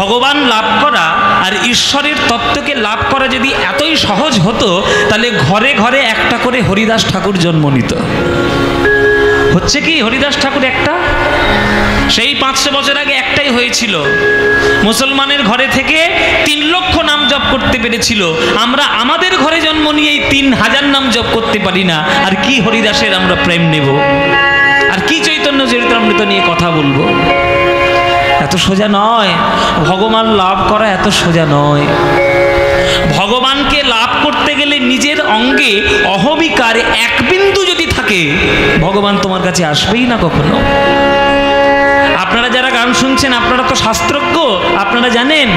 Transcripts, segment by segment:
ভগবান লাভ করা আর ঈশ্বরের তত্ত্বকে লাভ করা যদি এতই সহজ হতো, তাহলে ঘরে ঘরে একটা করে হরিদাস ঠাকুর জন্ম নিত। হচ্ছে কি, হরিদাস ঠাকুর একটা, সেই 500 বছর আগে একটাই হয়েছিল। মুসলমানের ঘরে থেকে 3 লক্ষ নাম জপ করতে পেরেছিল। আমরা আমাদের ঘরে জন্ম নিয়েই 3000 নাম জপ করতে পারি না। আর কি হরিদাসের আমরা প্রেম নেব, আর কি চৈতন্য চরিতামৃত নিয়ে কথা বলবো? এত সোজা নয়। ভগবান লাভ করা এত সোজা নয়। ভগবানকে লাভ করতে গেলে নিজের অঙ্গে অহমিকার 1 বিন্দু যদি থাকে, ভগবান তোমার কাছে আসবেই না কখনো। আপনারা যারা গান শুনছেন, আপনারা তো শাস্ত্রজ্ঞ, আপনারা জানেন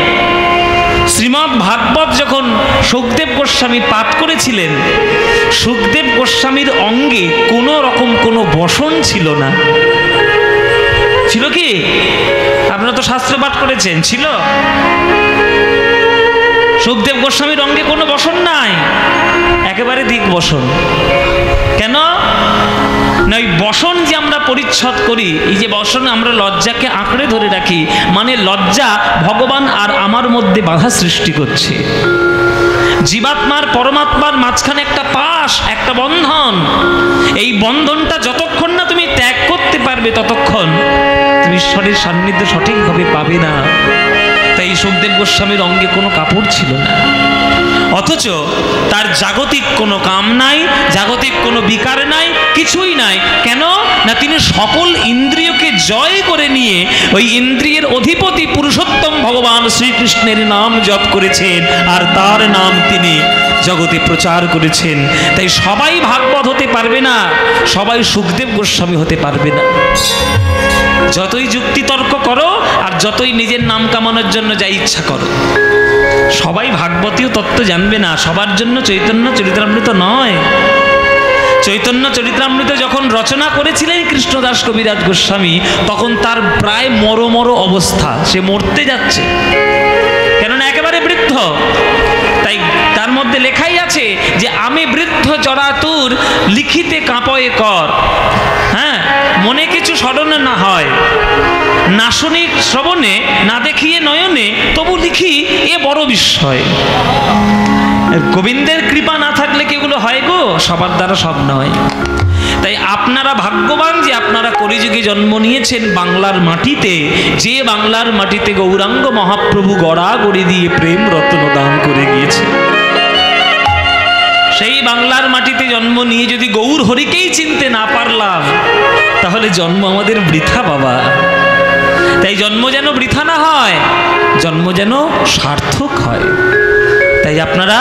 শ্রীমদ্ ভাগবত যখন সুখদেব গোস্বামী পাঠ করেছিলেন, সুখদেব গোস্বামীর অঙ্গে কোনো রকম কোনো বসন ছিল না। ছিল কি? আপনারা তো শাস্ত্র পাঠ করেছেন, ছিল? সুখদেব গোস্বামীর অঙ্গে কোনো বসন নাই, একেবারে দিক বসন। কেন না, ওই বসন যে আমরা পরিচ্ছদ করি, এই যে বসন আমরা লজ্জাকে আঁকড়ে ধরে রাখি, মানে লজ্জা ভগবান আর আমার মধ্যে বাধা সৃষ্টি করছে। জীবাত্মার পরমাত্মার মাঝখানে একটা পাশ, একটা বন্ধন। এই বন্ধনটা যতক্ষণ না তুমি ত্যাগ করতে পারবে, ততক্ষণ তুমি ঈশ্বরের সান্নিধ্য সঠিকভাবে পাবে না। তাই সুখদেব গোস্বামীর অঙ্গে কোনো কাপড় ছিল না, অথচ তার জাগতিক কোনো কাম নাই, জাগতিক কোনো বিকার নাই, কিছুই নাই। কেন না, তিনি সকল ইন্দ্রিয়কে জয় করে নিয়ে ওই ইন্দ্রিয়ের অধিপতি পুরুষোত্তম ভগবান শ্রীকৃষ্ণের নাম জপ করেছেন, আর তার নাম তিনি জগতে প্রচার করেছেন। তাই সবাই ভাগবত হতে পারবে না, সবাই সুখদেব গোস্বামী হতে পারবে না। যতই যুক্তিতর্ক করো আর যতই নিজের নাম কামানোর জন্য যা ইচ্ছা করো, সবাই ভাগবতীয় তত্ত্ব জানবে না। সবার জন্য চৈতন্য চরিতামৃত নয়। চৈতন্য চরিতামৃত যখন রচনা করেছিলেন কৃষ্ণদাস কবিরাজ গোস্বামী, তখন তার প্রায় মর অবস্থা, সে মরতে যাচ্ছে, কেননা একেবারে বৃদ্ধ। তাই তার মধ্যে লেখাই আছে যে আমি বৃদ্ধ জরাতুর লিখিতে কাঁপয়ে কর। হ্যাঁ, মনে কিছু স্মরণে না হয়, না শুনি শ্রবণে, না দেখিয়ে নয়নে, তবু লিখি এ বড় বিস্ময়। গোবিন্দের কৃপা না থাকলে কি এগুলো হয় গো? সবার দ্বারা সব নয়। তাই আপনারা ভাগ্যবান যে আপনারা কলিযুগে জন্ম নিয়েছেন বাংলার মাটিতে, যে বাংলার মাটিতে গৌরাঙ্গ মহাপ্রভু গড়াগড়ি দিয়ে প্রেম রত্ন দান করে গিয়েছে। সেই বাংলার মাটিতে জন্ম নিয়ে যদি গৌর হরিকেই চিনতে না পারলাম, তাহলে জন্ম আমাদের বৃথা বাবা। তাই জন্ম যেন বৃথা না হয়, জন্ম যেন সার্থক হয়। তাই আপনারা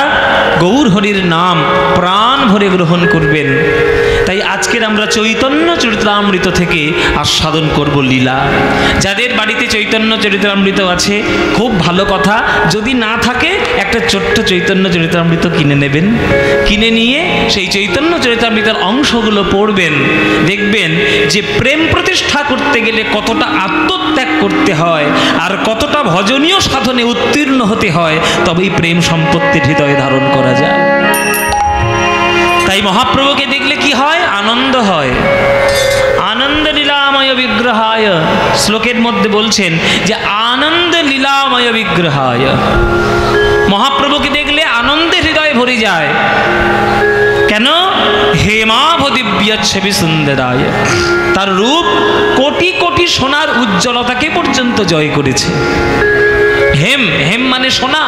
গৌর হরির নাম প্রাণ ভরে গ্রহণ করবেন। তাই আজকের আমরা চৈতন্য চরিতামৃত থেকে আস্বাদন করব লীলা। যাদের বাড়িতে চৈতন্য চরিতামৃত আছে, খুব ভালো কথা। যদি না থাকে, একটা ছোট্ট চৈতন্য চরিতামৃত কিনে নেবেন। কিনে নিয়ে সেই চৈতন্য চরিতামৃতের অংশগুলো পড়বেন। দেখবেন যে প্রেম প্রতিষ্ঠা করতে গেলে কতটা আত্মত্যাগ করতে হয়, আর কতটা ভজনীয় সাধনে উত্তীর্ণ হতে হয়, তবেই প্রেম সম্পত্তির হৃদয়ে ধারণ করা যায়। তাই মহাপ্রভুকে দেখলে কি হয়? আনন্দ হয়। আনন্দ লীলাময় বিগ্রহায়, শ্লোকের মধ্যে বলছেন যে আনন্দ লীলাময় বিগ্রহায়। মহাপ্রভুকে দেখলে আনন্দে হৃদয় ভরে যায়। কেন? হেমাভ দিব্য ছবি সুন্দরায়। তার রূপ কোটি কোটি সোনার উজ্জ্বলতাকে পর্যন্ত জয় করেছে। হেম, হেম মানে সোনা,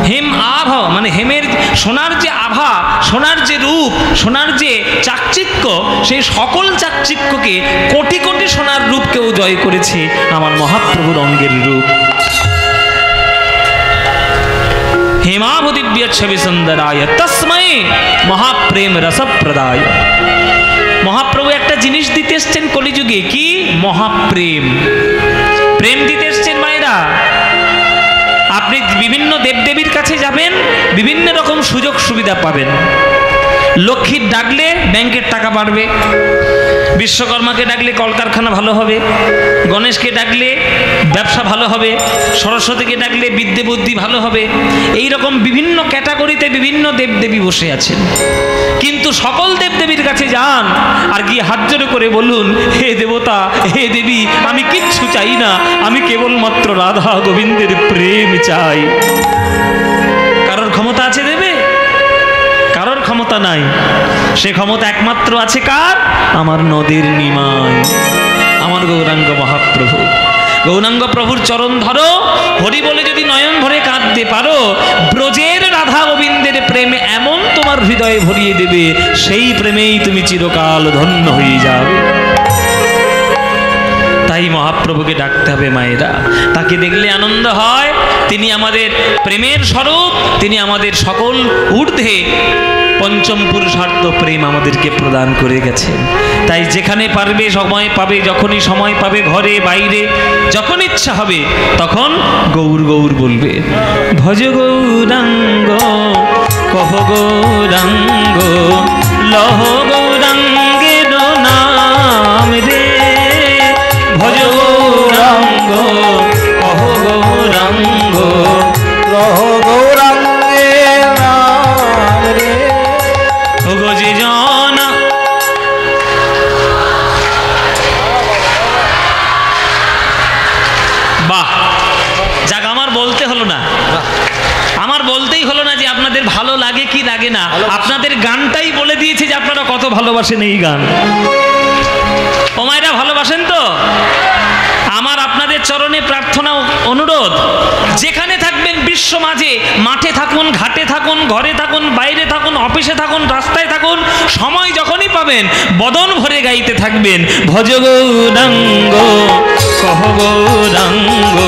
হেম আভ মানে হেমের সোনার যে আভা, সোনার যে রূপ, সোনার যে চাকচিক্য, সেই সকল চাকচিক্যকে কোটি কোটি সোনার রূপকেও জয় করেছে আমার মহাপ্রভুর অঙ্গের রূপ। হেমাভ দিব্য ছবি সুন্দরায় তস্মৈ মহাপ্রেম রসপ্রদায়। মহাপ্রভু একটা জিনিস দিতে এসছেন কলিযুগে, কি? মহাপ্রেম। প্রেম দিতে এসছেন মায়েরা। আপনি বিভিন্ন দেবদেবীর কাছে যাবেন, বিভিন্ন রকম সুযোগ সুবিধা পাবেন। লক্ষ্মীর ডাকলে ব্যাংকের টাকা বাড়বে, বিশ্বকর্মাকে ডাকলে কলকারখানা ভালো হবে, গণেশকে ডাকলে ব্যবসা ভালো হবে, সরস্বতীকে ডাকলে বিদ্যে বুদ্ধি ভালো হবে। এই রকম বিভিন্ন ক্যাটাগরিতে বিভিন্ন দেবদেবী বসে আছেন। কিন্তু সকল দেবদেবীর কাছে যান আর গিয়ে হাত জোড় করে বলুন, হে দেবতা, হে দেবী, আমি কিচ্ছু চাই না, আমি কেবলমাত্র রাধা গোবিন্দের প্রেম চাই। কারোর ক্ষমতা আছে দেবে? কারোর ক্ষমতা নাই। সে ক্ষমতা একমাত্র আছে কার? আমার নদীর নিমাই, আমার গৌরাঙ্গ মহাপ্রভু। গৌরাঙ্গ প্রভুর চরণ ধরো, হরি বলে যদি নয়ন ভরে কাঁদতে পারো, ব্রজের রাধা গোবিন্দের প্রেমে এমন তোমার হৃদয়ে ভরিয়ে দেবে, সেই প্রেমেই তুমি চিরকাল ধন্য হয়ে যাবে। তাই মহাপ্রভুকে ডাকতে হবে মায়েরা। তাকে দেখলে আনন্দ হয়। তিনি আমাদের প্রেমের স্বরূপ, তিনি আমাদের সকল ঊর্ধ্বে পঞ্চম পুরুষার্থ প্রেম আমাদেরকে প্রদান করে গেছেন। তাই যেখানে পারবে, সময় পাবে, যখনই সময় পাবে, ঘরে বাইরে যখন ইচ্ছা হবে তখন গৌর গৌর বলবে। ভজ গৌরাঙ্গ কহ গৌরাঙ্গ লহ গৌরাঙ্গের নাম রে। ভজ গৌরাঙ্গ কহ গৌরাঙ্গ লহ গৌরাঙ্গের নাম রে। ওগো যে জনা বাহ, যাক, আমার বলতে হলো না, আমার বলতেই হলো না যে আপনাদের ভালো লাগে কি লাগে না। আপনাদের গানটাই বলে দিয়েছে যে আপনারা কত ভালোবাসেন এই গান। ও মায়েরা ভালোবাসেন তো? আমার আপনাদের চরণে প্রার্থনা, অনুরোধ, যেখানে থাকবেন বিশ্ব মাঝে, মাঠে থাকুন, ঘাটে থাকুন, ঘরে থাকুন, বাইরে থাকুন, অফিসে থাকুন, রাস্তায় থাকুন, সময় যখনই পাবেন বদন ভরে গাইতে থাকবেন। ভজ গৌরাঙ্গ কহ গৌরাঙ্গ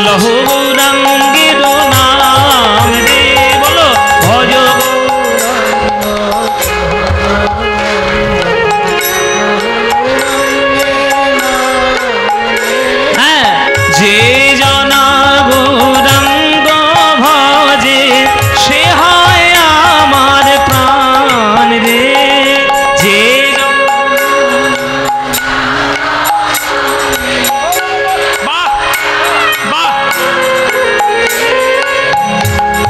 লহ গৌরাঙ্গের নাম রে। বলো ভজ। যে জনা গৌরাঙ্গ ভজে সে হয় আমার প্রাণ রে। যে বাহ বাহ।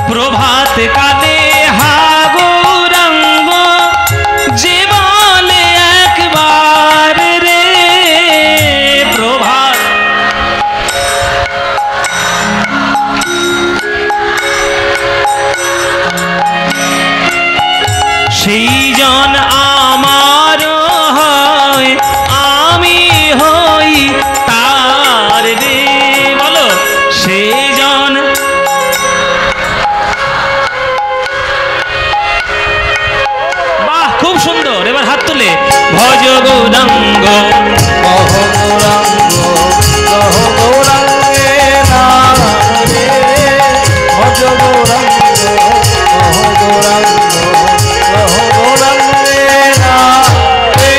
প্রভাত কালে হা গৌরাঙ্গ যে বলে একবার রে। প্রভাত সেই জন আমার হয়, আমি হই তার রে। বলো সেই জন। বাহ, খুব সুন্দর। এবার হাত তুলে ভজ গৌরাঙ্গ কহ গৌরাঙ্গ কহ গৌরাঙ্গের নাম রে। ভজ গৌরাঙ্গ কহ গৌরাঙ্গ কহ গৌরাঙ্গের নাম রে।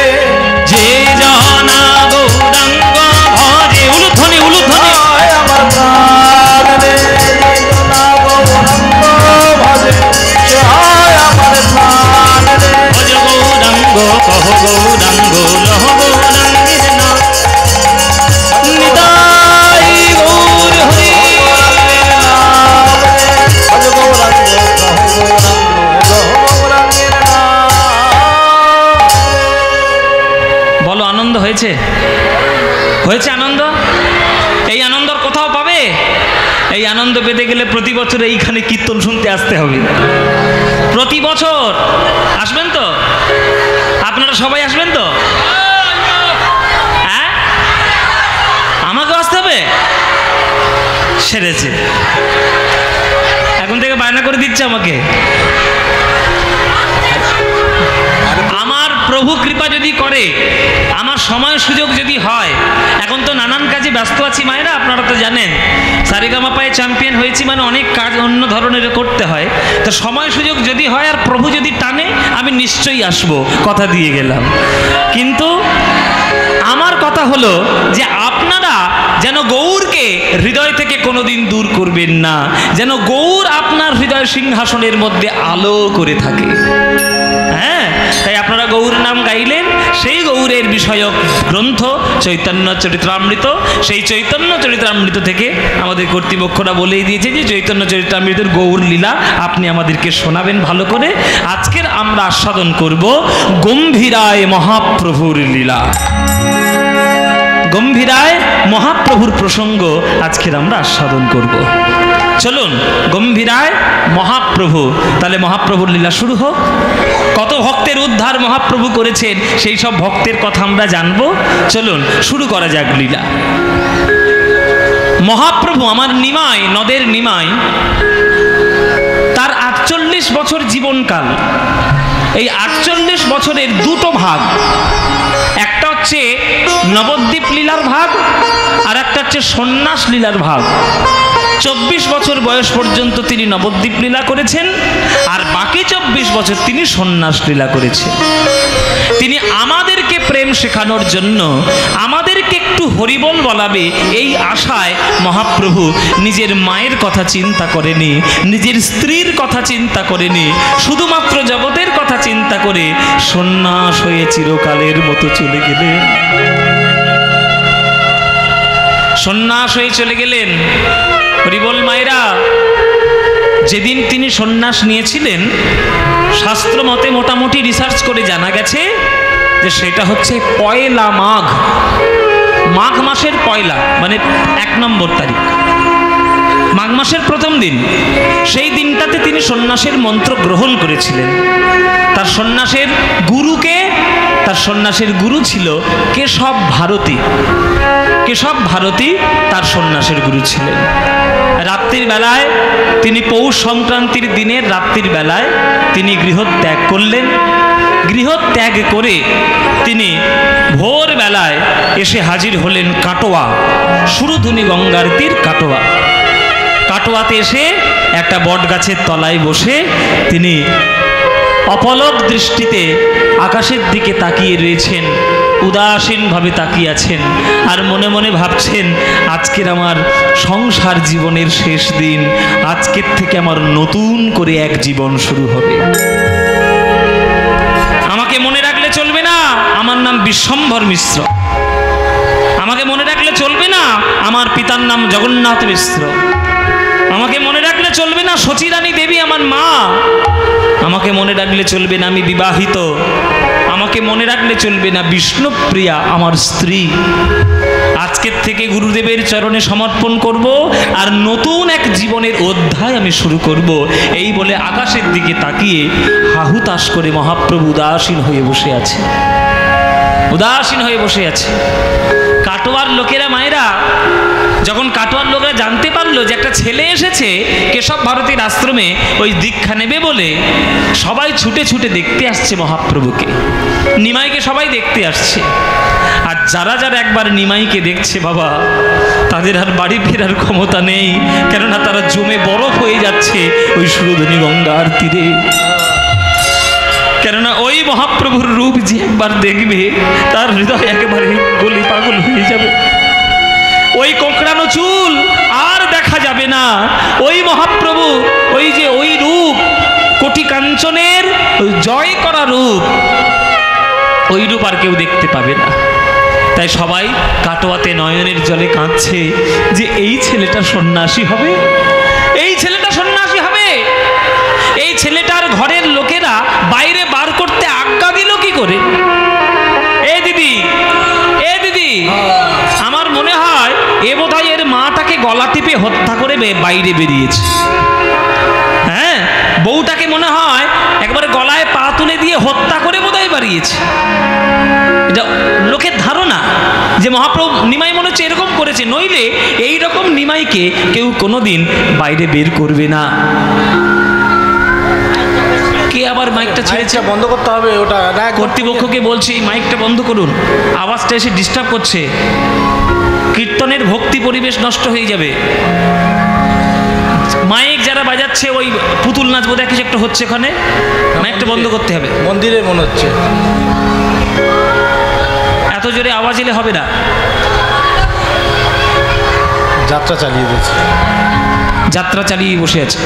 যে জনা গৌরাঙ্গ ভজে, উলুধ্বনি উলুধ্বনি, আমার প্রাণ রে। যে জনা গৌরাঙ্গ ভজে সে হয় আমার প্রাণ রে। ভজ গৌরাঙ্গ কহ গৌরাঙ্গ লহ গৌরাঙ্গের নাম। নিতাই গৌর হরি। ভজ গৌরাঙ্গ কহ গৌরাঙ্গ লহ গৌরাঙ্গের নাম। বলো আনন্দ হয়েছে? হয়েছে আনন্দ? এই আনন্দর কোথাও পাবে? এই আনন্দ পেতে গেলে প্রতি বছর এইখানে কীর্তন শুনতে আসতে হবে। প্রতি বছর আসবেন তো? আপনারা সবাই আসবেন তো? হ্যাঁ, আমাকেও আসতে হবে। সেরেছে, এখন থেকে বায়না করে দিচ্ছে আমাকে। আমার প্রভু কৃপা যদি করে, আমার সময় সুযোগ যদি হয়, এখন তো নানান কাজে ব্যস্ত আছি মায়েরা, আপনারা তো জানেন। সারেগামাপায় চ্যাম্পিয়ন হয়েছি মানে অনেক কাজ অন্য ধরনের করতে হয়। তো সময় সুযোগ যদি হয় আর প্রভু যদি টানে, আমি নিশ্চয়ই আসব, কথা দিয়ে গেলাম। কিন্তু আমার কথা হলো যে আপনারা যেন গৌরকে গৌরকে হৃদয় থেকে কোনোদিন দূর করবেন না, যেন গৌর আপনার হৃদয় সিংহাসনের মধ্যে আলো করে থাকে। হ্যাঁ, তাই আপনারা গৌর নাম গাইলেন, সেই গৌরের বিষয়ক গ্রন্থ চৈতন্য চরিতামৃত, সেই চৈতন্য চরিতামৃত থেকে আমাদের কর্তৃপক্ষরা বলেই দিয়েছে যে চৈতন্য চরিতামৃতের গৌর লীলা আপনি আমাদেরকে শোনাবেন ভালো করে। আজকের আমরা আস্বাদন করব গম্ভীরায় মহাপ্রভুর লীলা। গম্ভীরায় মহাপ্রভুর প্রসঙ্গ আজকের আমরা আস্বাদন করব। চলুন, গম্ভীরায় মহাপ্রভু, তাহলে মহাপ্রভুর লীলা শুরু হোক। কত ভক্তের উদ্ধার মহাপ্রভু করেছেন সেই সব ভক্তের কথা আমরা জানব। চলুন শুরু করা যাক লীলা। মহাপ্রভু আমার নিমাই, নদের নিমাই, তার 48 বছর জীবনকাল। এই 48 বছরের দুটো ভাগ, একটা হচ্ছে নবদ্বীপ লীলার ভাগ, আর একটা হচ্ছে সন্ন্যাস লীলার ভাগ। 24 বছর বয়স পর্যন্ত তিনি নবদ্বীপ লীলা করেছেন, আর বাকি 24 বছর তিনি সন্ন্যাস লীলা করেছেন। তিনি আমাদেরকে প্রেম শেখানোর জন্য, আমাদেরকে একটু হরিবোল বলাবে এই আশায় মহাপ্রভু নিজের মায়ের কথা চিন্তা করেনি, নিজের স্ত্রীর কথা চিন্তা করেনি, শুধুমাত্র জগতের কথা চিন্তা করে সন্ন্যাস হয়ে চিরকালের মতো চলে গেলেন। সন্ন্যাস হয়ে চলে গেলেন। হরিবোল মায়েরা, যেদিন তিনি সন্ন্যাস নিয়েছিলেন শাস্ত্র মতে মোটামুটি রিসার্চ করে জানা গেছে যে সেটা হচ্ছে পয়লা মাঘ, মাঘ মাসের পয়লা, মানে 1 নম্বর তারিখ, মাঘ মাসের প্রথম দিন। সেই দিনটাতে তিনি সন্ন্যাসের মন্ত্র গ্রহণ করেছিলেন। তার সন্ন্যাসের গুরুকে, তার সন্ন্যাসের গুরু ছিল কেশব ভারতী। কেশব ভারতী তার সন্ন্যাসের গুরু ছিলেন। রাত্রির বেলায় তিনি পৌষ সংক্রান্তির দিনের রাত্রির বেলায় তিনি গৃহত্যাগ করলেন। গৃহত্যাগ করে তিনি ভোর বেলায় এসে হাজির হলেন কাটোয়া, সুরধুনী গঙ্গার তীর কাটোয়া। কাটোয়াতে এসে একটা বট গাছের তলায় বসে তিনি অপলক দৃষ্টিতে আকাশের দিকে তাকিয়ে রয়েছেন, উদাসীনভাবে তাকিয়ে আছেন, আর মনে মনে ভাবছেন আজকের আমার সংসার জীবনের শেষ দিন, আজকের থেকে আমার নতুন করে এক জীবন শুরু হবে। আমাকে মনে রাখলে চলবে না আমার নাম বিশ্বম্ভর মিশ্র, আমাকে মনে রাখলে চলবে না আমার পিতার নাম জগন্নাথ মিশ্র, আমাকে মনে রাখলে চলবে না শচীরানী দেবী আমার মা, আমাকে মনে রাখলে চলবে না আমি বিবাহিত, আমাকে মনে রাখলে চলবে না বিষ্ণুপ্রিয়া আমার স্ত্রী। আজকের থেকে গুরুদেবের চরণে সমর্পণ করব, আর নতুন এক জীবনের অধ্যায় আমি শুরু করব। এই বলে আকাশের দিকে তাকিয়ে হাহুতাশ করে মহাপ্রভু উদাসীন হয়ে বসে আছে, উদাসীন হয়ে বসে আছে। কাটোয়ার লোকেরা, মায়েরা, যখন কাটোয়ার লোকেরা জানতে পারলো যে একটা ছেলে এসেছে কেশব ভারতীর আশ্রমে ওই দীক্ষা নেবে বলে, সবাই ছুটে ছুটে দেখতে আসছে মহাপ্রভুকে। নিমাইকে সবাই দেখতে আসছে। আর যারা যারা একবার নিমাইকে দেখছে বাবা, তাদের আর বাড়ি ফেরার ক্ষমতা নেই, কেননা তারা জমে বরফ হয়ে যাচ্ছে ওই সুরধুনী গঙ্গার তীরে। কেননা ওই মহাপ্রভুর রূপ যে একবার দেখবে তার হৃদয় একেবারে গলি পাগল হয়ে যাবে। ওই কোঁকড়ানো চুল আর দেখা যাবে না। ওই মহাপ্রভু, ওই যে ওই রূপ, কোটি কাঞ্চনের জয় করা রূপ, ওই রূপ আর কেউ দেখতে পাবে না। তাই সবাই কাটোয়াতে নয়নের জলে কাঁদছে যে এই ছেলেটা সন্ন্যাসী হবে, এই ছেলেটা সন্ন্যাসী হবে। এই ছেলেটার ঘরের লোকেরা বাইরে বার করতে আজ্ঞা দিল কি করে? এ দিদি, এ দিদি, আমার মনে হয় এ বোধহয় এর মাটাকে গলা টিপে হত্যা করে বাইরে বেরিয়েছে। হ্যাঁ, বউটাকে মনে হয় একবারে গলায় পা তুলে দিয়ে হত্যা করে বোধহয় বাড়িয়েছে। এটা লোকের ধারণা যে মহাপ্রভু নিমাই মনে হচ্ছে এরকম করেছে, নইলে এই রকম নিমাইকে কেউ কোনোদিন বাইরে বের করবে না। কে আবার মাইকটা ছেড়েছে? বন্ধ করতে হবে ওটা। কর্তৃপক্ষকে বলছি মাইকটা বন্ধ করুন, আওয়াজটা এসে ডিস্টার্ব করছে। কীর্তনের ভক্তি পরিবেশ নষ্ট হয়ে যাবে। মাইক যারা বাজাচ্ছে ওই পুতুল নাচ বোধহয় কিছু একটা হচ্ছে ওখানে, মাইকটা বন্ধ করতে হবে। মন্দিরে মনে হচ্ছে এত জোরে আওয়াজ এলে হবে না। যাত্রা চালিয়ে দিয়েছে। যাত্রা চালিয়ে বসে আছে।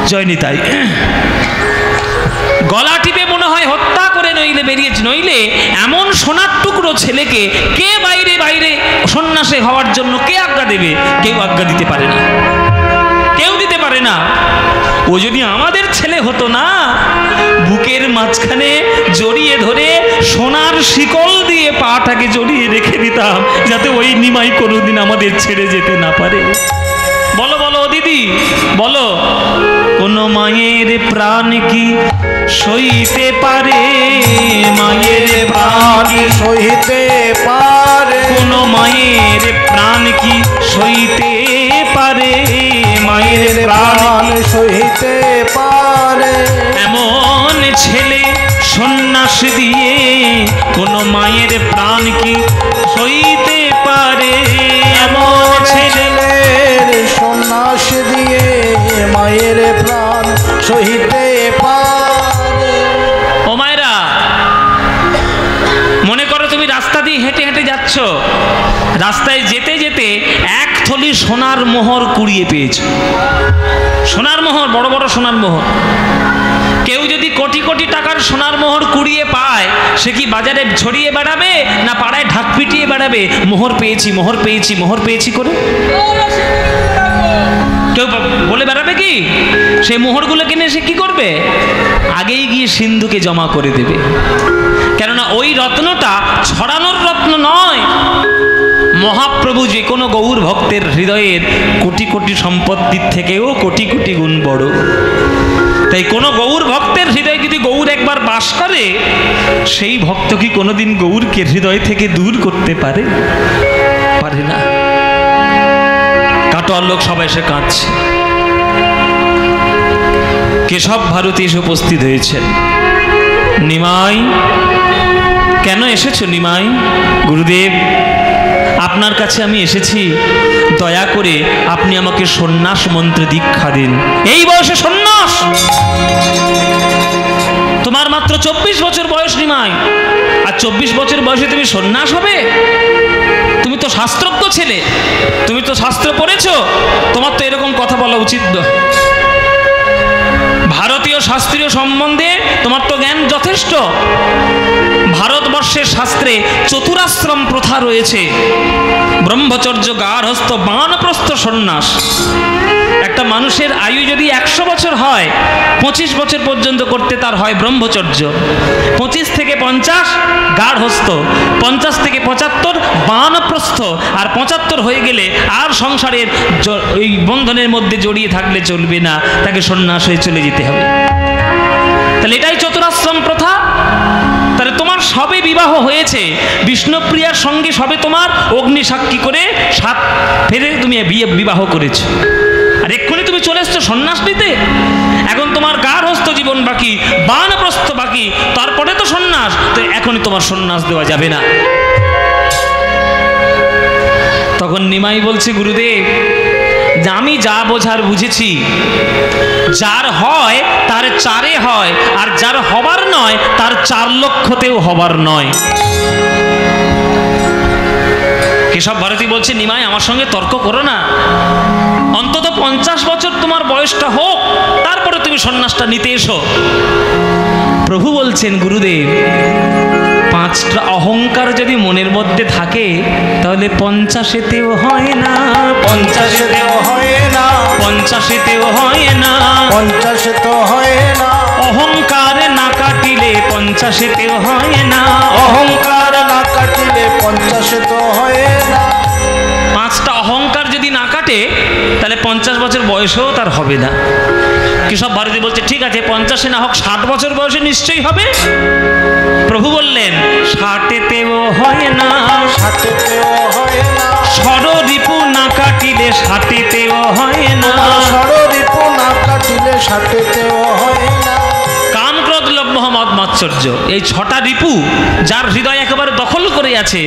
জয়নি তাই গলা টিপে মনে হয় হত্যা করে নইলে বেরিয়েছে, নইলে এমন সোনার টুকরো ছেলেকে কে বাইরে বাইরে সন্ন্যাসী হওয়ার জন্য কে আজ্ঞা দেবে? কেউ আজ্ঞা দিতে পারে না, কেউ দিতে পারে না। ও যদি আমাদের ছেলে হতো না, বুকের মাঝখানে জড়িয়ে ধরে সোনার শিকল দিয়ে পাটাকে জড়িয়ে রেখে দিতাম, যাতে ওই নিমাই কোনোদিন আমাদের ছেড়ে যেতে না পারে। বলো বলো দিদি, বলো, কোন মায়ের প্রাণ কি সইতে পারে? মায়ের প্রাণ সইতে পারে, কোন মায়ের প্রাণ কি সইতে পারে? মায়ের প্রাণ সইতে পারে। এমন ছেলে সন্ন্যাস দিয়ে কোন মায়ের প্রাণ কি সইতে পারে? এমন ছেলের সন্ন্যাস দিয়ে মায়ের প্রাণ সইতে পারে। ও মায়েরা, মনে করো তুমি রাস্তা দিয়ে হেঁটে হেঁটে যাচ্ছ, রাস্তায় যেতে যেতে এক থলি সোনার মোহর কুড়িয়ে পেয়েছ। সোনার মোহর, বড় বড় সোনার মোহর। কেউ যদি কোটি কোটি টাকার সোনার মোহর কুড়িয়ে পায়, সে কি বাজারে ছড়িয়ে বেড়াবে না পাড়ায় ঢাক পিটিয়ে বেড়াবে মোহর পেয়েছি, মোহর পেয়েছি, মোহর পেয়েছি করে? কেউ বলে বেড়াবে কি? সেই মোহরগুলো কিনে সে কি করবে? আগেই গিয়ে সিন্ধুকে জমা করে দেবে। কেননা ওই রত্নটা ছড়ানোর রত্ন নয়। মহাপ্রভু যে কোনো গৌর ভক্তের হৃদয়ের কোটি কোটি সম্পত্তির থেকেও কোটি কোটি গুণ বড়। তাই কোনো গৌর ভক্তের হৃদয়ে যদি গৌর একবার বাস করে, সেই ভক্ত কি কোনোদিন গৌরকে হৃদয় থেকে দূর করতে পারে? পারে না। কাটোয়ার লোক সবাই এসে কাঁদছে। কেশব ভারতী এসে উপস্থিত হয়েছেন। নিমাই, কেন এসেছো নিমাই? গুরুদেব, আপনার কাছে আমি এসেছি, দয়া করে আপনি আমাকে সন্ন্যাস মন্ত্রে দীক্ষা দিন। এই বয়সে সন্ন্যাস? তোমার মাত্র 24 বছর বয়স নিমাই, আর 24 বছর বয়সে তুমি সন্ন্যাস হবে? তুমি তো শাস্ত্রজ্ঞ ছেলে, তুমি তো শাস্ত্র পড়েছো, তোমার তো এরকম কথা বলা উচিত নয়। ভারতীয় শাস্ত্রীয় সম্বন্ধে তোমার তো জ্ঞান যথেষ্ট। ভারতবর্ষের শাস্ত্রে চতুরাশ্রম প্রথা রয়েছে: ব্রহ্মচর্য, গার্হস্থ, বানপ্রস্থ, সন্ন্যাস। একটা মানুষের আয়ু যদি 100 বছর হয়, 25 বছর পর্যন্ত করতে তার হয় ব্রহ্মচর্য, 25 থেকে 50 গার্হস্থ, 50 থেকে 75 বানপ্রস্থ, আর 75 হয়ে গেলে আর সংসারের ওই বন্ধনের মধ্যে জড়িয়ে থাকলে চলবে না, তাকে সন্ন্যাস হয়ে চলে যেতে হবে। তাহলে এটাই চতুরাশ্রম প্রথা। তাহলে তোমার সবে বিবাহ হয়েছে, বিষ্ণুপ্রিয়ার সঙ্গে সবে তোমার অগ্নি সাক্ষী করে 7 ফেরে তুমি বিবাহ করেছো, আর এক্ষুনি তুমি চলে এসছো সন্ন্যাস নিতে। এখন তোমার গার্হস্থ জীবন বাকি, বানপ্রস্থ বাকি, তারপরে তো সন্ন্যাস। তো এখনই তোমার সন্ন্যাস দেওয়া যাবে না। তখন নিমাই বলছে, গুরুদেব, আমি যা বোঝার বুঝেছি। যার হয় তার 4-এ হয়, আর যার হবার নয় তার 4 লক্ষতেও হবার নয়। কেশব ভারতী বলছে, নিমাই, আমার সঙ্গে তর্ক করো না, অন্তত 50 বছর তোমার বয়সটা হোক, তারপরে তুমি সন্ন্যাসটা নিতে এসো। প্রভু বলছেন, গুরুদেব, 5টা অহংকার যদি মনের মধ্যে থাকে, তাহলে 50-এতেও হয় না, 50-এতেও হয় না, 50-এতেও হয় না, 50-এতেও হয় না। অহংকার না কাটিলে 50-এতেও হয় না, অহংকার না কাটিলে 50-এতেও হয় না। 5টা অহংকার যদি না কাটে, তাহলে 50 বছর বয়সেও তার হবে না। কেশব ভারতী বলছে, ঠিক আছে, 50-এ না হোক, 60 বছর বয়সে নিশ্চয়ই হবে। প্রভু বললেন, 60-এতেও হয় না, 60-এতেও হয় না। ষড়রিপু না কাটিলে 60-এতেও হয় না, ষড়রিপু না কাটিলে 60-এতেও হয় না। কাম, ক্রোধ, লোভ, মোহ, মদ, মাৎসর্য, এই 6টা রিপু যার হৃদয় একেবারে দখল করে আছে,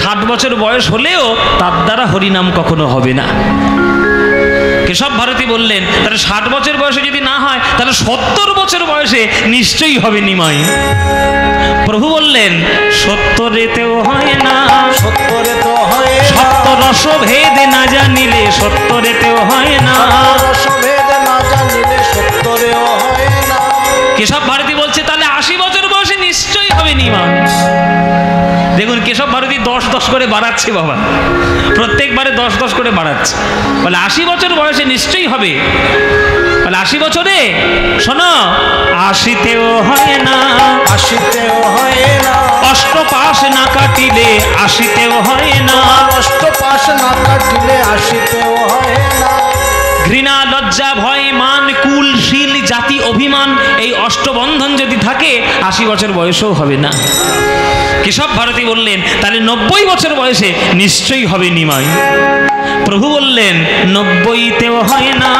60 বছর বয়স হলেও তার দ্বারা হরিনাম কখনো হবে না। কেশব ভারতী বললেন, তাহলে 60 বছর বয়সে যদি না হয়, তাহলে 70 বছর বয়সে নিশ্চয়ই হবে নিমাই। প্রভু বললেন, 70-এতেও হয় না, 70-এতেও হয় না, রসভেদ না জানিলে সত্যরেতেও হয় না। রসভেদ না জানিলে সত্যরেও হয় না। কেশব ভারতী বলছে তাহলে 80 বছর বয়সে নিশ্চয়ই হবে নিমা। দেখুন কেশব ভারতী 10-10 করে বাড়াচ্ছে বাবা, প্রত্যেকবারে 10-10 করে বাড়াচ্ছে। বলে 80 বছর বয়সে নিশ্চয়ই হবে। বলে 80 বছরে শোনো, 80তেও হয় না, 80তেও হয় না। অষ্টপাশ না কাটিলে 80তেও হয় না। অষ্টপাশ না কাটিলে 80তেও হয় না। ঘৃণা, লজ্জা, ভয়, মান, কুল, শীল, জাতি, অভিমান, এই অষ্টবন্ধন যদি থাকে 80 বছর বয়সেও হবে না। কেশব ভারতী বললেন তাহলে 90 বছর বয়সে নিশ্চয়ই হবে নিমাই। প্রভু বললেন 90তেও হয় না,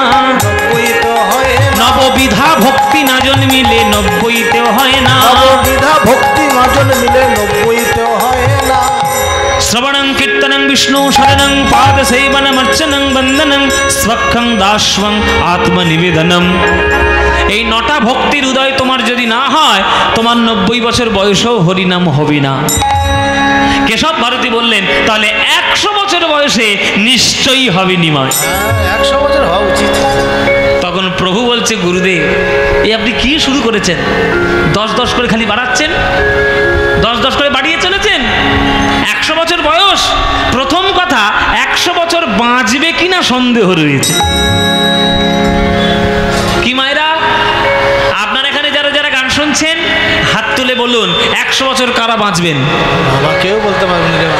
90তেও হয় না। নববিধা ভক্তি না জন্মিলে 90তেও হয় না। নববিধা ভক্তি না জন্মিলে 90তেও হয় না। শ্রবণং কীর্তনং বিষ্ণু শরণং পাদ সেবনম অর্চনং বন্দনং স্বক্ষং দাস্বং আত্মনিবেদনম। এই 9টা ভক্তির উদয় তোমার যদি না হয়, তোমার 90 বছর বয়সেও হরিনাম হবে না। কেশব ভারতী বললেন তাহলে 100 বছর বয়সে নিশ্চয়ই হবে নিমাই। 100 বছর হওয়া উচিত। তখন প্রভু বলছে গুরুদেব এই আপনি কি শুরু করেছেন? 10-10 করে খালি বাড়াচ্ছেন, 10-10 করে বাড়িয়ে চলেছেন। 100 বছর বয়স, প্রথম কথা 100 বছর বাঁচবে কিনা সন্দেহ রয়েছে। কি মায়েরা, আপনার এখানে যারা যারা গান শুনছেন হাত তুলে বলুন 100 বছর কারা বাঁচবেন? বাবা কেউ বলতে পারবেন না।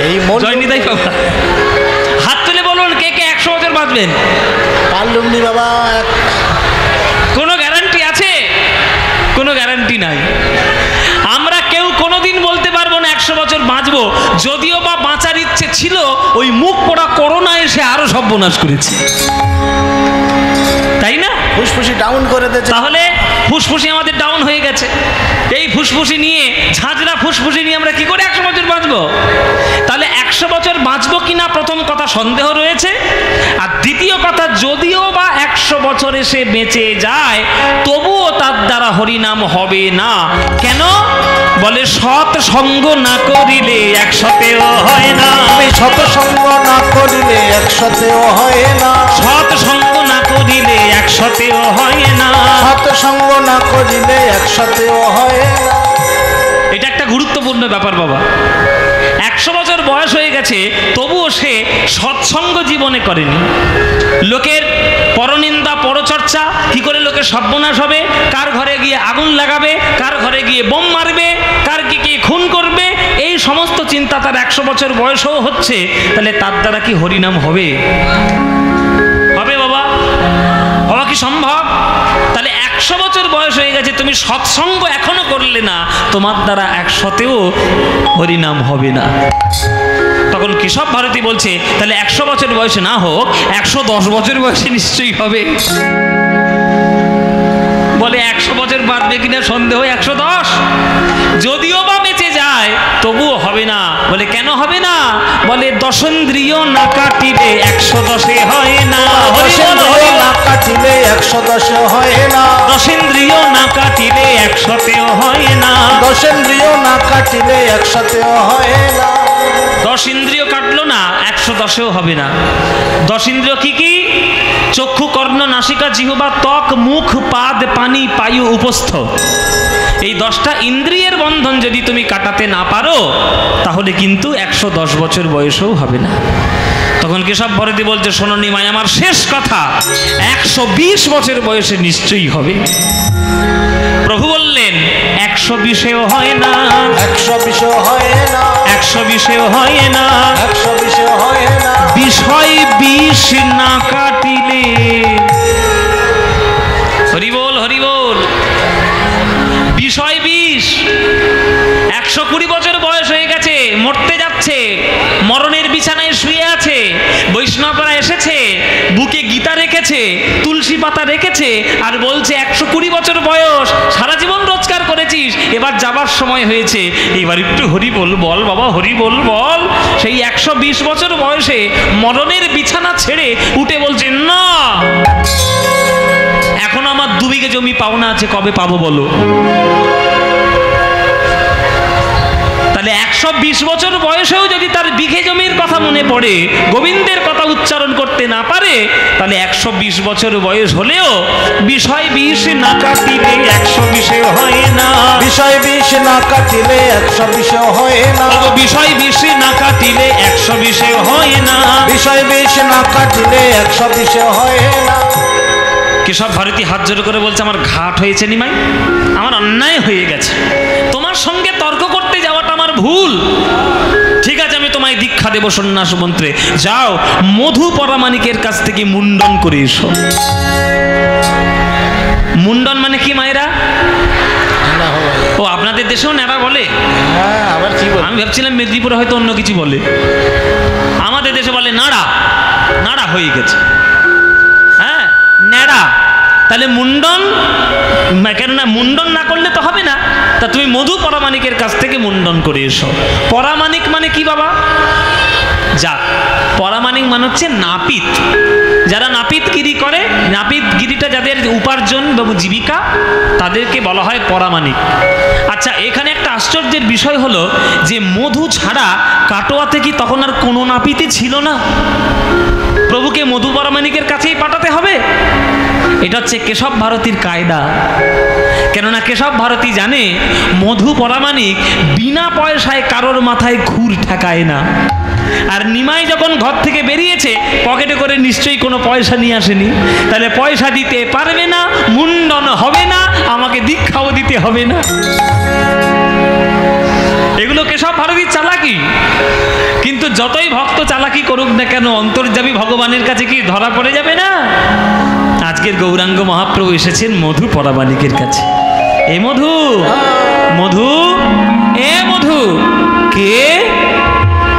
এই মন জয়নিতাই বাবা হাত তুলে বলুন কে কে 100 বছর বাঁচবেন? পারলুম নি বাবা। কোনো গ্যারান্টি আছে? কোনো গ্যারান্টি নাই। আমরা কেউ কোনোদিন বলতে পারবো না 100 বছর বাঁচবো। যদিও বা বাঁচার ইচ্ছে ছিল, ওই মুখ পোড়া করোনা এসে আরো সর্বনাশ করেছে, তাই না? ফুসফুসি ডাউন করে দিয়েছে। তাহলে ফুসফুসি আমাদের ডাউন হয়ে গেছে। এই ফুসফুসি নিয়ে, ঝাঁঝরা ফুসফুসি নিয়ে আমরা কি করে 100 বছর বাঁচবো? তাহলে 100 বছর বাঁচবো কিনা প্রথম কথা সন্দেহ রয়েছে। আর দ্বিতীয় কথা, যদিও বা 100 বছর এসে বেঁচে যায়, তবুও তার দ্বারা হরিনাম হবে না। কেন? বলে সৎ সঙ্গ না করিলে 100তেও হয় না। আমি সৎসঙ্গ না করিলে 100তেও হয় না। সৎ সঙ্গ না করিলে 100তেও হয় না। সৎসঙ্গ না করিলে 100তেও হয় না। এটা একটা গুরুত্বপূর্ণ ব্যাপার বাবা। 100 বছর বয়স হয়ে গেছে, তবুও সে সৎসঙ্গ জীবনে করেনি। লোকের পরনিন্দা, পরচর্চা, কি করে লোকের সর্বনাশ হবে, কার ঘরে গিয়ে আগুন লাগাবে, কার ঘরে গিয়ে বোম মারবে, কার কি খুন করবে, এই সমস্ত চিন্তা তার 100 বছর বয়সও হচ্ছে। তাহলে তার দ্বারা কি হরিনাম হবে? হবে বাবা? হওয়া কি সম্ভব? তাহলে 100 বছর বয়স হয়ে গেছে, তুমি সৎসঙ্গ এখনো করলে না, তোমার দ্বারা 100তেও হরিনাম হবে না। তখন কেশব ভারতী বলছে তাহলে 100 বছর বয়সে না হোক, 110 বছর বয়সে নিশ্চয়ই হবে। বলে 100 বছর বাঁচবে কিনা সন্দেহ, 110 যদিও বা বেঁচে যায় তবুও হবে না। বলে কেন হবে না? বলে দশেন্দ্রিয় না কাটিলে 110 হয় না। দশেন্দ্রিয় না কাটিলে 110 হয় না। দশেন্দ্রিয় না কাটিলে 100তেও হয় না। দশেন্দ্রিয় না কাটিলে 100তেও হয় না। 10 ইন্দ্রিয় কাটলো না, 110এও হবে না। 10 ইন্দ্রিয় কি কি? চক্ষু, কর্ণ, নাসিকা, জিহ্বা, ত্বক, মুখ, পাদ, পানি, পায়ু, উপস্থ। এই 10টা ইন্দ্রিয়ের বন্ধন যদি তুমি কাটাতে না পারো, তাহলে কিন্তু 110 বছর বয়সেও হবে না। তখন কেশব ভারতী বলছে শোনো নিমাই, আমার শেষ কথা, 120 বছর বয়সে নিশ্চয়ই হবে। প্রভু বললেন 120এও হয় না। 120 হয় না। 120এও হয় না। 120 হয় না। বিষয় বিষ না কাটিলে, হরি বল হরি বল, বিষয় বিষ। 120 বছর বয়স হয়ে গেছে, মরতে যাচ্ছে, মরণের বিছানায় শুয়ে আছে, বৈষ্ণবরা এসেছে, বুকে গীতা রেখেছে, তুলসী পাতা রেখেছে, আর বলছে 120 বছর বয়স, সারা জীবন রোজগার করেছিস, এবার যাবার সময় হয়েছে, এবার একটু হরি বল বল বাবা, হরি বল বল। সেই 120 বছর বয়সে মরণের বিছানা ছেড়ে উঠে বলছে না, এখন আমার 2 বিঘে জমি পাওনা আছে, কবে পাবো বলো? তাহলে 120 বছর বয়সেও যদি তার বিঘে মেঘে জমির কথা মনে পড়ে, গোবিন্দের কথা উচ্চারণ করতে না পারে, তাহলে 120 বছর বয়স হলেও বিষয় বিষ না কাটিলে 120 হয় না। বিষয় বিষ না কাটিলে 120 হয় না। বিষয় বিষ না কাটিলে 120 হয় না। বিষয় বিষ না কাটিলে 120 হয় না। কেশব ভারতী হাত জোড় করে বলছে, আমার ঘাট হয়েছে নিমাই, আমার অন্যায় হয়ে গেছে, তোমার সঙ্গে তর্ক করতে যাওয়াটা আমার ভুল। ঠিক আছে, আমি তোমায় দীক্ষা দেব সন্ন্যাস মন্ত্রে, যাও মধু পরামানিকের কাছ থেকে মুন্ডন করে এসো। মুন্ডন মানে কি মায়েরা? ও আপনাদের দেশেও ন্যাড়া বলে? আবার কি বল? আমি ভাবছিলাম মেদিনীপুরে হয়তো অন্য কিছু বলে, আমাদের দেশে বলে নাড়া। নাড়া হয়ে গেছে, হ্যাঁ ন্যাড়া। তাহলে মুন্ডন, কেননা মুন্ডন না করলে তো হবে না, তা তুমি মধু পরামানিকের কাছ থেকে মুন্ডন করে এসো। পরামানিক মানে কি বাবা? যাক, পরামানিক মানে হচ্ছে নাপিত। যারা নাপিতগিরি করে, নাপিতগিরিটা যাদের উপার্জন বা জীবিকা, তাদেরকে বলা হয় পরামানিক। আচ্ছা, এখানে একটা আশ্চর্যের বিষয় হলো যে মধু ছাড়া কাটোয়াতে কি তখন আর কোনো নাপিতই ছিল না? প্রভুকে মধু পরামানিকের কাছেই পাঠাতে হবে। এটা হচ্ছে কেশব ভারতীর কায়দা। কেননা কেশব ভারতী জানে মধু পরামানিক বিনা পয়সায় কারোর মাথায় খুর ঠেকায় না। আর নিমাই যখন ঘর থেকে বেরিয়েছে, পকেটে করে নিশ্চয়ই কোনো পয়সা নিয়ে আসেনি, তাহলে পয়সা দিতে পারবে না, মুন্ডন হবে না, আমাকে দীক্ষাও দিতে হবে না। এগুলো কেশব ভারতীর চালাকি। কিন্তু যতই ভক্ত চালাকি করুক না কেন, অন্তর্যামী ভগবানের কাছে কি ধরা পড়ে যাবে না? আজকের গৌরাঙ্গ মহাপ্রভু এসেছেন মধু পরামানিকের কাছে। এ মধু, মধু, এ মধু, কে?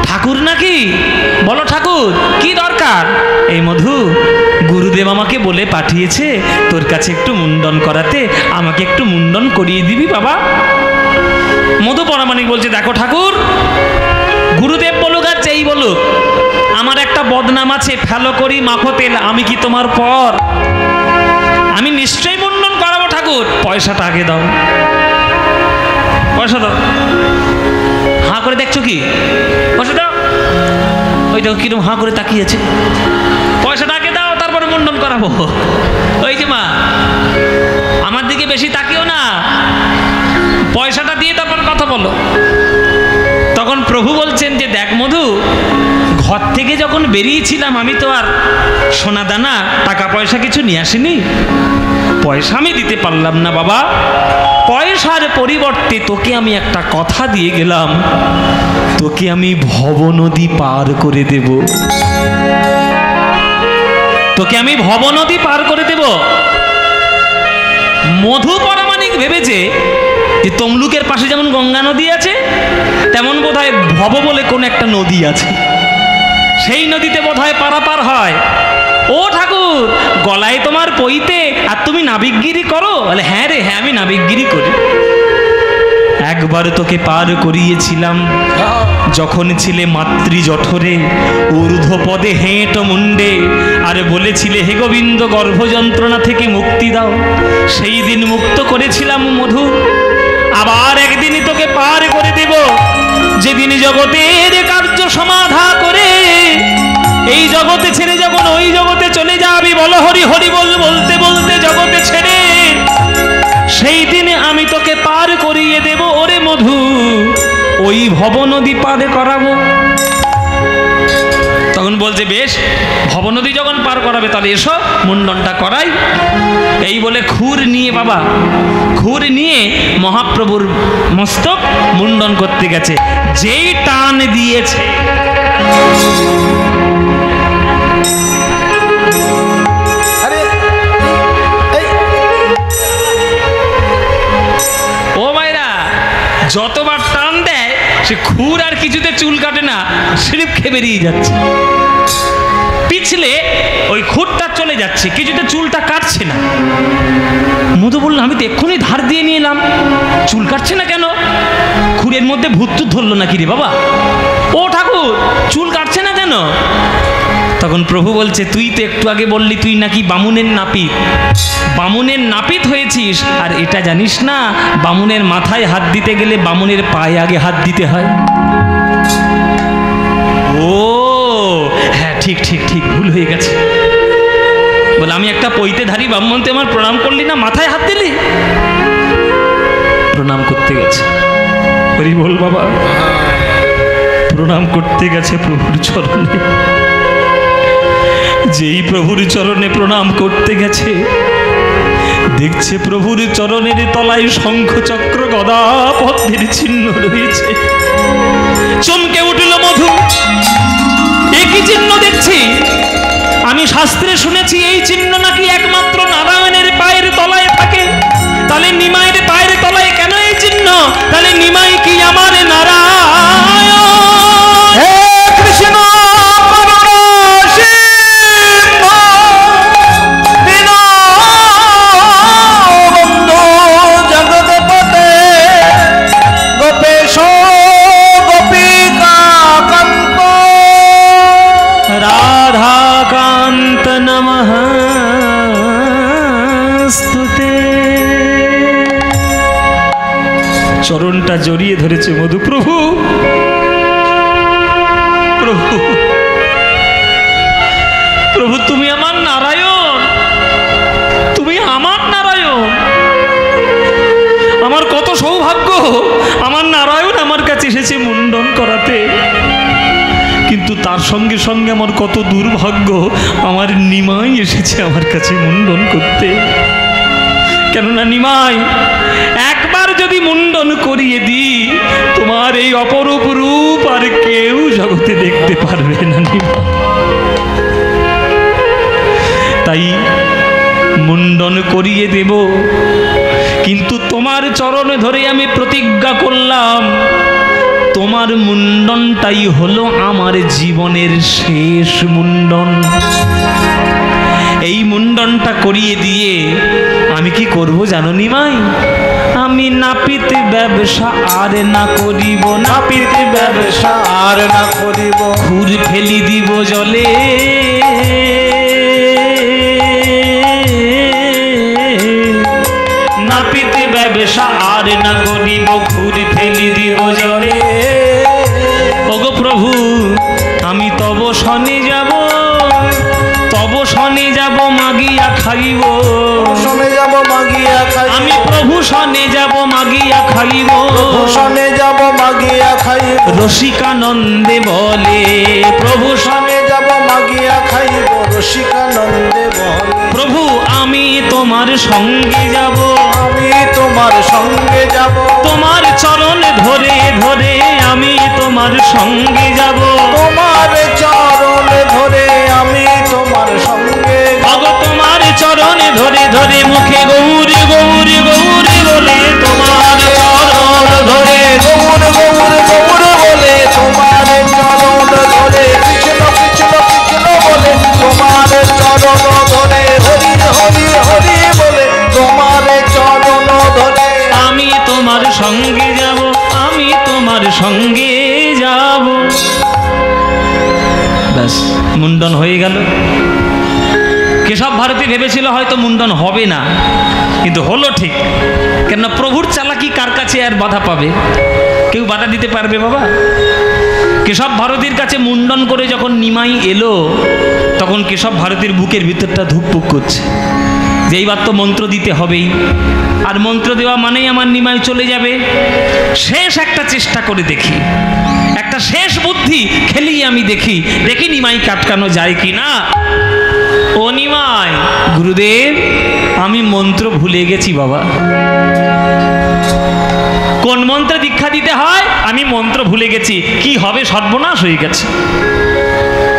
ঠাকুর নাকি? বলো ঠাকুর, কি দরকার? এই মধু, গুরুদেব আমাকে বলে পাঠিয়েছে তোর কাছে একটু মুন্ডন করাতে, আমাকে একটু মুন্ডন করিয়ে দিবি বাবা? মধু পরামানিক বলছে, দেখো ঠাকুর, গুরুদেব বলুক আর যেই বলুক, আমার একটা বদনাম আছে, ফেলো করি মাখো তেল, আমি কি তোমার পর? আমি নিশ্চয়ই মুন্ডন করাবো ঠাকুর, পয়সাটা আগে দাও, পয়সা দাও। হাঁ করে দেখছো কি? পয়সা দাও। ওই দেখো কিরম হাঁ করে তাকিয়েছে। পয়সাটা আগে দাও, তারপরে মুন্ডন করাবো। ওই যে মা, আমার দিকে বেশি তাকিও না, পয়সাটা দিয়ে তারপর কথা বলো। তখন প্রভু বলছেন যে দেখ মধু, ঘর থেকে যখন বেরিয়েছিলাম আমি তো আর সোনা দানা টাকা পয়সা কিছু নিয়ে আসিনি, পয়সা আমি দিতে পারলাম না বাবা। পয়সার পরিবর্তে তোকে আমি একটা কথা দিয়ে গেলাম, তোকে আমি ভব নদী পার করে দেব, তোকে আমি ভব নদী পার করে দেব। মধু পরামানিক ভেবেছে যে তমলুকের পাশে যেমন গঙ্গা নদী আছে, তেমন বোধহয় ভব বলে কোন একটা নদী আছে, সেই নদীতে বোধহয় পারাপার হয়। ও ঠাকুর, গলায় তোমার পইতে আর তুমি নাবিকগিরি করো? বলে হ্যাঁ রে, হ্যাঁ আমি নাবিকগিরি করি। একবার তোকে পার করিয়েছিলাম যখন ছিলে মাতৃ জঠরে, ঊর্ধ্ব পদে হেঁট মুন্ডে, আর বলেছিলে হে গোবিন্দ গর্ভ যন্ত্রণা থেকে মুক্তি দাও, সেই দিন মুক্ত করেছিলাম মধু। আবার একদিনই তোকে পার করে দেব, যেদিন জগতের কার্য সমাধা করে এই জগতে ছেড়ে যখন ওই জগতে চলে যাবি, বলো হরি হরি বল বলতে বলতে জগতে ছেড়ে, সেই দিনে আমি তোকে পার করিয়ে দেব ওরে মধু, ওই ভব নদী পার করাবো। তখন বলছে বেশ, ভব নদী যখন পার করাবে তাহলে এসো মুন্ডনটা করাই। এই বলে খুর নিয়ে, বাবা খুর নিয়ে মহাপ্রভুর মস্তক মুন্ডন করতে গেছে। যেই টান দিয়েছে, ও মায়েরা, যতবার টান দেয় সে খুর আর কিছুতে চুল কাটে না, স্লিপ খেয়ে বেরিয়ে যাচ্ছে। পিছলে ওই খুরটা চলে যাচ্ছে, কিছুতে চুলটা কাটছে না। মধু বলল আমি তো এক্ষুনি ধার দিয়ে নিয়ে এলাম, চুল কাটছে না কেন? খুরের মধ্যে ভূত ধরলো নাকি রে বাবা? ও ঠাকুর, চুল কাটছে না কেন? তখন প্রভু বলছে তুই তো একটু আগে বললি তুই নাকি বামুনের নাপিত, বামুনের নাপিত হয়েছিস, আর এটা জানিস না বামুনের মাথায় হাত দিতে গেলে বামুনের পায়ে আগে হাত দিতে হয়। ও হয়ে গেছে। বলে আমি একটা পৈতেধারী ব্রাহ্মণ, তুই আমার প্রণাম করলি না, মাথায় হাত দিলি। প্রণাম করতে গেছে, হরি বল বাবা, প্রণাম করতে গেছে প্রভুর চরণে। যেই প্রভুর চরণে প্রণাম করতে গেছে, দেখছে প্রভুর চরণের তলায় শঙ্খ চক্র গদা পদ্মের চিহ্ন রয়েছে। চমকে উঠল মধু, একই চিহ্ন দেখছি। আমি শাস্ত্রে শুনেছি এই চিহ্ন নাকি একমাত্র নারায়ণের পায়ের তলায় থাকে। তাহলে নিমাইয়ের পায়ের তলায় কেন এই চিহ্ন? তাহলে নিমাই কি আমার নারায়ণ? হে কৃষ্ণ রাধাকান্ত নমঃ স্তুতে। চরণটা জড়িয়ে ধরেছে মধু। প্রভু, প্রভু, প্রভু, তুমি আমার নারায়ণ, তুমি আমার নারায়ণ। আমার কত সৌভাগ্য, আমার নারায়ণ আমার কাছে এসেছে মুন্ডন করাতে। কিন্তু তার সঙ্গে সঙ্গে আমার কত দুর্ভাগ্য, আমার নিমাই এসেছে আমার কাছে মুন্ডন করতে। কেননা নিমাই, একবার যদি মুন্ডন করিয়ে দিই, তোমার এই অপরূপ রূপ আর কেউ জগতে দেখতে পারবে না নিমাই। তাই মুন্ডন করিয়ে দেব, কিন্তু তোমার চরণ ধরে আমি প্রতিজ্ঞা করলাম, তোমার মুন্ডনটাই হলো আমার জীবনের শেষ মুন্ডন। এই মুন্ডনটা করিয়ে দিয়ে আমি কি করব জানো নিমাই? আমি নাপিত ব্যবসা আর না করিব, নাপিত ব্যবসা আর না করিব, খুর ফেলি দিব জলে। নাপিত ব্যবসা আর না করিব, খুর ফেলি দিব জলে। ওগো প্রভু, আমি তব শনে যাব, তব শনে যাব মাগিয়া খাইব। শনে যাব মাগিয়া খাইব, আমি প্রভু শনে যাব মাগিয়া খাইব, শনে যাব মাগিয়া খাইব। রসিকানন্দে বলে প্রভু শনে যাব মাগিয়া খাইব, রসিকানন্দে বলে। প্রভু আমি তোমার সঙ্গে যাব, আমি তোমার সঙ্গে যাব, তোমার চরণ ধরে ধরে আমি তোমার সঙ্গে যাব। তোমার চরণ ধরে আমি তোমার সঙ্গে যাব। তোমার চরণ ধরে ধরে মুখে গৌরী গৌরী গৌরী বলে, তোমার চরণ ধরে গৌর গৌর গৌর বলে, তোমার চরণ ধরে কৃষ্ণ কৃষ্ণ কৃষ্ণ বলে, তোমার চরণ ধরে হরি হরি হরি বলে, তোমার চরণ ধরে আমি তোমার সঙ্গে যাব, আমি তোমার সঙ্গে যাব। ব্যাস, মুন্ডন হয়ে গেল। কেশব ভারতী ভেবেছিল হয়তো মুন্ডন হবে না, কিন্তু হলো ঠিক। কেননা প্রভুর চালাকি কার কাছে আর বাধা পাবে? কেউ বাধা দিতে পারবে বাবা? কেশব ভারতীর কাছে মুন্ডন করে যখন নিমাই এলো, তখন কেশব ভারতীর বুকের ভিতরটা ধুকপুক করছে যে এইবার তো মন্ত্র দিতে হবেই, আর মন্ত্র দেওয়া মানেই আমার নিমাই চলে যাবে। শেষ একটা চেষ্টা করে দেখি, একটা শেষ বুদ্ধি খেলিয়ে আমি দেখি, দেখি নিমাই কাটকানো যায় কি না। ও নিমাই, গুরুদেব আমি মন্ত্র ভুলে গেছি বাবা। কোন মন্ত্রে দীক্ষা দিতে হয় আমি মন্ত্র ভুলে গেছি, কি হবে, সর্বনাশ হয়ে গেছে।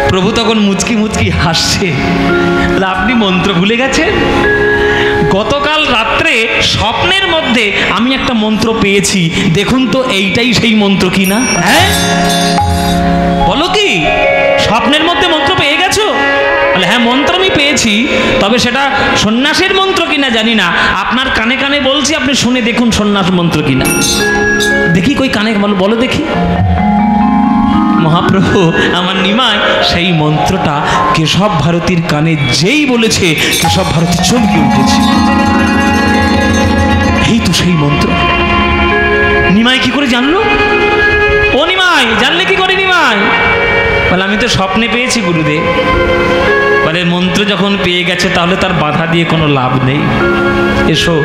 প্রভু তখন মুচকি মুচকি হাসছে, আপনি মন্ত্র ভুলে গেছেন? গতকাল রাত্রে স্বপ্নের মধ্যে আমি একটা মন্ত্র পেয়েছি, দেখুন তো এইটাই সেই মন্ত্র কিনা। হ্যাঁ বলো কি, স্বপ্নের মধ্যে মন্ত্র পেয়ে গেছো? বলে হ্যাঁ মন্ত্র আমি পেয়েছি, তবে সেটা সন্ন্যাসের মন্ত্র কিনা জানি না, আপনার কানে কানে বলছি, আপনি শুনে দেখুন সন্ন্যাস মন্ত্র কিনা। দেখি কই কানে বলো দেখি। মহাপ্রভু আমার নিমাই সেই মন্ত্রটা কেশব ভারতীর কানে যেই বলেছে, কেশব ভারতী চমকে উঠেছে। এই তো সেই মন্ত্র। নিমাই কি করে জানলো? ও নিমাই, জানলে কি করে নিমাই? তাহলে আমি তো স্বপ্নে পেয়েছি গুরুদেব। বলে মন্ত্র যখন পেয়ে গেছে তাহলে তার বাধা দিয়ে কোনো লাভ নেই, এসো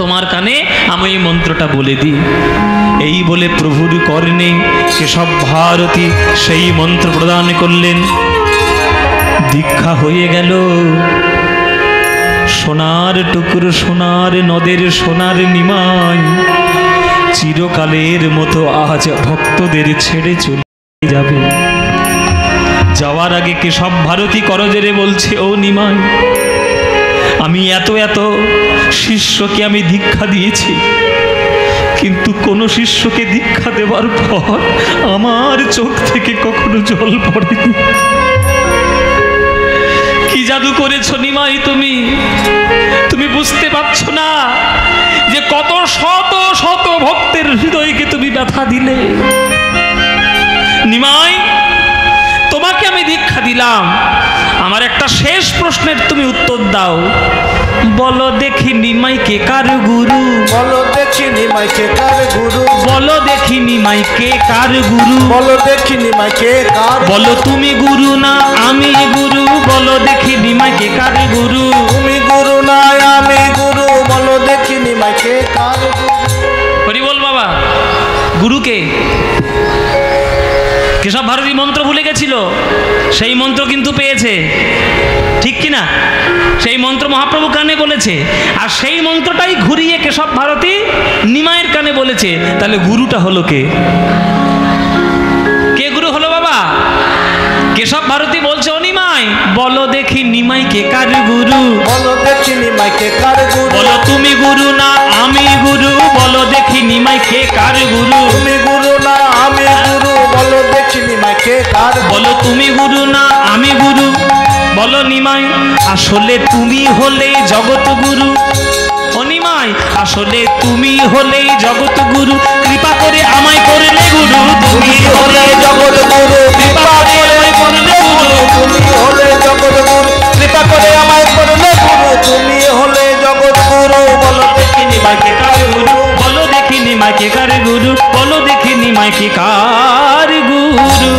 তোমার কানে আমি এই মন্ত্রটা বলে দিই। এই বলে প্রভুর কর্ণে কেশব ভারতী সেই মন্ত্র প্রদান করলেন। দীক্ষা হয়ে গেল। সোনার টুকরো সোনার নদের সোনার নিমাই চিরকালের মতো আজ ভক্তদের ছেড়ে চলে যাবে। যাওয়ার আগে কেশব ভারতী করজোরে বলছে, ও নিমাই, আমি এত এত শিষ্যকে আমি দীক্ষা দিয়েছি, কিন্তু কোনো শিষ্যকে দীক্ষা দেওয়ার পর আমার চোখ থেকে কখনো জল পড়েনি। কি জাদু করেছো নিমাই তুমি? তুমি বুঝতে পারছো না যে কত শত শত ভক্তের হৃদয়কে তুমি ব্যথা দিলে। নিমাই, তোমাকে আমি দীক্ষা দিলাম, আমার একটা শেষ প্রশ্নের তুমি উত্তর দাও। বলো দেখি নিমাই কে কার গুরু? বলো দেখি নিমাই কে কার গুরু? বলো দেখি নিমাই কে কার গুরু? বলো দেখি নিমাই কে কার? বলো তুমি গুরু না আমি গুরু? বলো দেখি নিমাই কে কার গুরু? তুমি গুরু না আমি গুরু, বলো দেখি নিমাই কে কার গুরু? হরি বল বাবা। গুরুকে কেশব ভারতী মন্ত্র ভুলে গেছিল, সেই মন্ত্র কিন্তু পেয়েছে, ঠিক কিনা? সেই মন্ত্র মহাপ্রভু কানে বলেছে, আর সেই মন্ত্রটাই ঘুরিয়ে কেশব ভারতী নিমাইয়ের কানে বলেছে। তাহলে গুরুটা হলো কে? কে গুরু হলো বাবা? কেশব ভারতী বলছে, ও নিমাই, বলো দেখি নিমাই কে কার গুরু? বলো দেখি নিমাই কে কার গুরু? বলো তুমি গুরু না আমি গুরু? বলো দেখি নিমাই কে কার গুরু? তুমি গুরু না আমি গুরু, বলো দেখি নিমাই কে কার? বলো তুমি গুরু না আমি গুরু? বলো নিমাই, আসলে তুমি হলে জগৎ গুরু। ও নিমাই, আসলে তুমি হলে জগৎ গুরু, কৃপা করে আমায় করলে গুরু। তুমি হলে জগৎ গুরু, কৃপা করে আমায় করলে গুরু। তুমি হলে জগৎ গুরু, কৃপা করে আমায় করলে গুরু। তুমি হলে জগৎ গুরু, বলো দেখি নিমাই কে কার গুরু? বলো দেখি নিমাই কে কার গুরু? বলো দেখি নিমাই কে কার গুরু?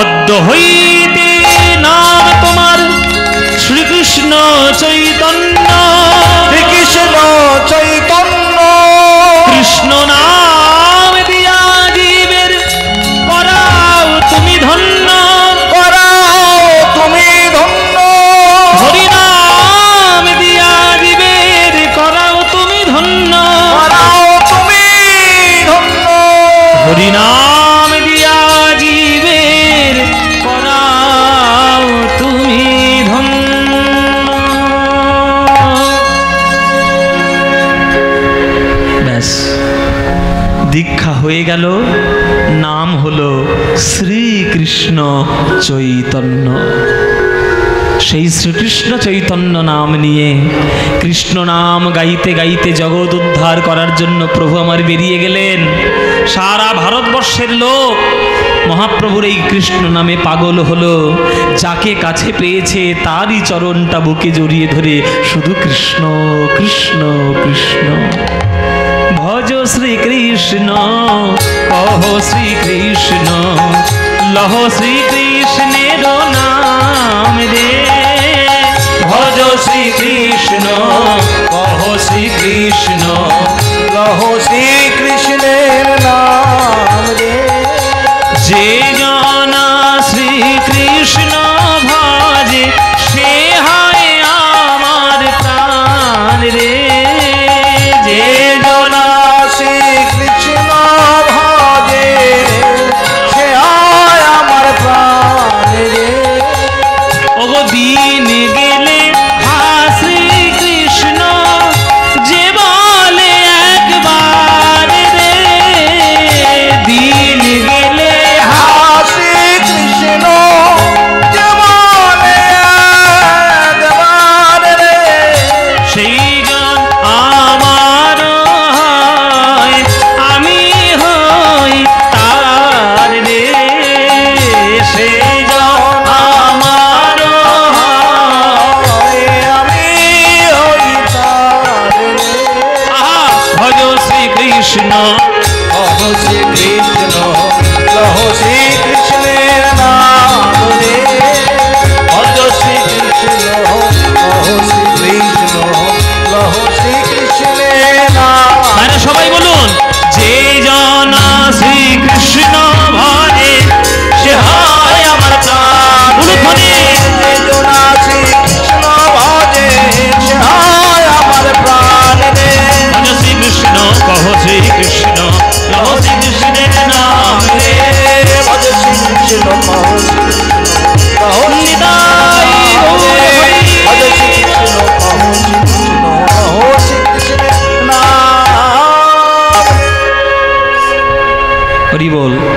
অদ্য হইতে নাম তোমার শ্রীকৃষ্ণ চৈতন্য। শ্রীকৃষ্ণ চৈতন্য, কৃষ্ণ নাম দিয়া জীবের করাও তুমি ধন্য। করাও তুমি ধন্য। হরি নাম দিয়া জীবের করাও তুমি ধন্য। করাও তুমি ধন্য। হরি নাম দিয়া জীবের করাও তুমি ধন্য। ব্যাস, দীক্ষা হয়ে গেল, নাম হলো শ্রীকৃষ্ণ চৈতন্য। সেই শ্রীকৃষ্ণ চৈতন্য নাম নিয়ে কৃষ্ণ নাম গাইতে গাইতে জগৎ উদ্ধার করার জন্য প্রভু আমার বেরিয়ে গেলেন। সারা ভারতবর্ষের লোক মহাপ্রভুর এই কৃষ্ণ নামে পাগল হলো। যাকে কাছে পেয়েছে তারই চরণটা বুকে জড়িয়ে ধরে শুধু কৃষ্ণ কৃষ্ণ কৃষ্ণ। ভজ শ্রীকৃষ্ণ কহ শ্রীকৃষ্ণ, লহ শ্রীকৃষ্ণের নাম রে। ভজ শ্রীকৃষ্ণ কহ শ্রীকৃষ্ণ, লহ শ্রীকৃষ্ণের নাম রে। যে জনা শ্রীকৃষ্ণ ভজে সে হয় আমার প্রাণ রে। যে জনা শ্রীকৃষ্ণ ভজে সে হয় আমার প্রাণ রে। ওগো দিন গেলে হা শ্রীকৃষ্ণ, যে বলে একবার রে। দিন গেলে হা শ্রীকৃষ্ণ যে বলে একবার রে। সেই জন আমার হয়, আমি হই তার রে। সেই জন আমার হয়, আমি হই তার রে। আহা ভজ শ্রীকৃষ্ণ লহ শ্রীকৃষ্ণ, লহ শ্রী হরি বল।